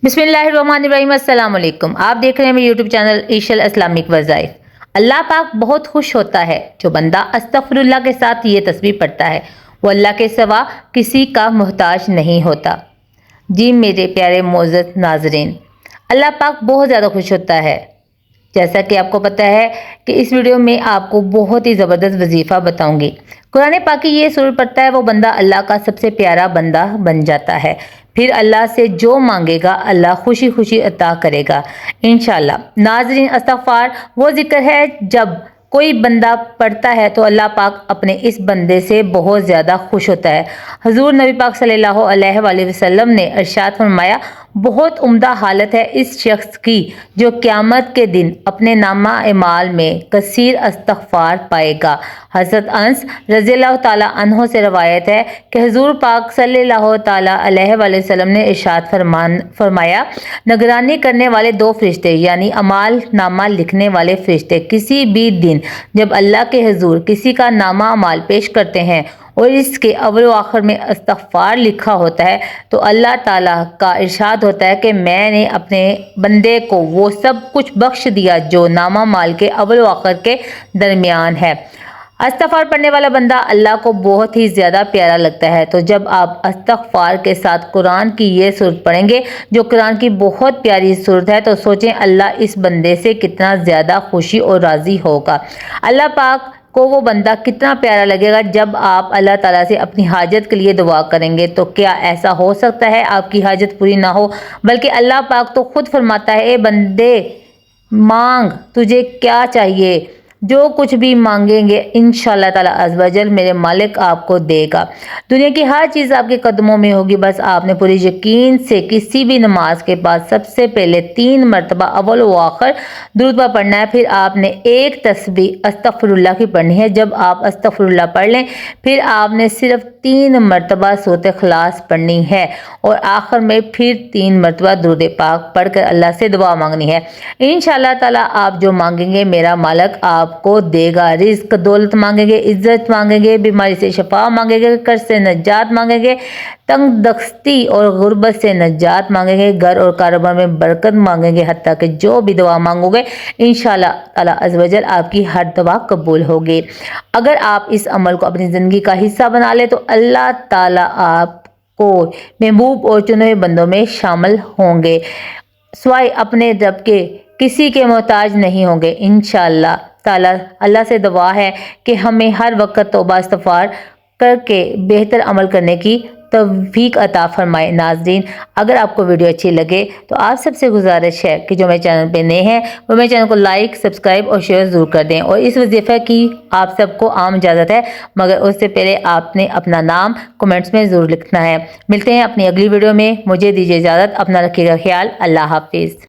बिस्मिल्लाहिर्रहमानिर्रहीम। अस्सलाम वालेकुम। आप देख रहे हैं मेरे यूट्यूब चैनल ईशल इस्लामिक वज़ाइफ। अल्लाह पाक बहुत खुश होता है जो बंदा अस्तगफिरुल्लाह के साथ ये तस्बीह पढ़ता है। वो अल्लाह के सिवा किसी का मोहताज नहीं होता। जी मेरे प्यारे मोअज़्ज़ज़ नाज़रीन, अल्लाह पाक बहुत ज़्यादा खुश होता है। जैसा कि आपको पता है कि इस वीडियो में आपको बहुत ही ज़बरदस्त वजीफ़ा बताऊंगी। कुरान पाक की ये सूरत पढ़ता है वो बंदा अल्लाह का सबसे प्यारा बंदा बन जाता है। फिर अल्लाह से जो मांगेगा अल्लाह खुशी खुशी अता करेगा इंशाअल्लाह। नाज़रीन, इस्तग़फ़ार वो जिक्र है जब कोई बंदा पढ़ता है तो अल्लाह पाक अपने इस बंदे से बहुत ज़्यादा खुश होता है। हुज़ूर नबी पाक सल्लल्लाहु अलैहि वसल्लम ने इरशाद फरमाया, बहुत उम्दा हालत है इस शख्स की जो क़यामत के दिन अपने नामा एमाल में कसीर इस्तग़फ़ार पाएगा। हज़रत अनस रज़ियल्लाहु ताला अन्हो से रवायत है कि हुज़ूर पाक सल्लल्लाहु ताला अलैहि वसल्लम ने इरशाद फरमाया, निगरानी करने वाले दो फरिश्ते यानी अमाल नामा लिखने वाले फरिश्ते किसी भी दिन जब अल्लाह के हुज़ूर किसी का नामा अमाल पेश करते हैं और इसके अव्वल व आखिर में इस्तग़फ़ार लिखा होता है तो अल्लाह ताला का इरशाद होता है कि मैंने अपने बंदे को वो सब कुछ बख्श दिया जो नामा माल के अव्वल व आखिर के दरमियान है। इस्तग़फ़ार पढ़ने वाला बंदा अल्लाह को बहुत ही ज़्यादा प्यारा लगता है। तो जब आप इस्तग़फ़ार के साथ कुरान की ये सूरत पढ़ेंगे जो कुरान की बहुत प्यारी सूरत है तो सोचें अल्लाह इस बंदे से कितना ज़्यादा खुशी और राज़ी होगा। अल्लाह पाक को वो बंदा कितना प्यारा लगेगा जब आप अल्लाह ताला से अपनी हाजत के लिए दुआ करेंगे। तो क्या ऐसा हो सकता है आपकी हाजत पूरी ना हो, बल्कि अल्लाह पाक तो खुद फरमाता है, ए बंदे मांग तुझे क्या चाहिए, जो कुछ भी मांगेंगे इंशाअल्लाह ताला अज़्ज़ व जल मेरे मालिक आपको देगा। दुनिया की हर चीज़ आपके कदमों में होगी, बस आपने पूरी यकीन से किसी भी नमाज के बाद सबसे पहले 3 मरतबा अव्वल व आखिर दुरूद पाक पढ़ना है। फिर आपने एक तस्बीह अस्तग़फिरुल्लाह की पढ़नी है। जब आप अस्तग़फिरुल्लाह पढ़ लें फिर आपने सिर्फ 3 मरतबा सूरत इख़लास पढ़नी है और आखिर में फिर 3 मरतबा दुरूद पाक पढ़कर अल्लाह से दुआ मांगनी है। इंशाअल्लाह ताला आप जो मांगेंगे मेरा मालिक आपको देगा। रिज़्क दौलत मांगेंगे, इज्जत मांगेंगे, बीमारी से शफा मांगेंगे, कर्ज से नजात मांगेंगे, तंग दस्ती और गुर्बत से नजात मांगेंगे, घर और कारोबार में बरकत मांगेंगे, हत्ता कि जो भी दुआ मांगोगे इंशाअल्लाह ताला अज़्ज़ व जल आपकी हर दुआ कबूल होगी। अगर आप इस अमल को अपनी ज़िंदगी का हिस्सा बना ले तो अल्लाह ताला आपको महबूब और चुने हुए बंदों में शामिल होंगे। स्वाय अपने रब के किसी के मोहताज नहीं होंगे इंशाअल्लाह ताला। अल्लाह से दुआ है कि हमें हर वक्त तौबा इस्तग़फ़ार करके बेहतर अमल करने की तौफ़ीक अता फरमाए। नाज़रीन, अगर आपको वीडियो अच्छी लगे तो आप सबसे गुजारिश है कि जो मेरे चैनल पे नए हैं वो मेरे चैनल को लाइक, सब्सक्राइब और शेयर ज़रूर कर दें। और इस वजीफ़े की आप सबको आम इजाज़त है, मगर उससे पहले आपने अपना नाम कमेंट्स में ज़रूर लिखना है। मिलते हैं अपनी अगली वीडियो में, मुझे दीजिए इजाज़त, अपना रखिएगा ख्याल। अल्लाह हाफिज़।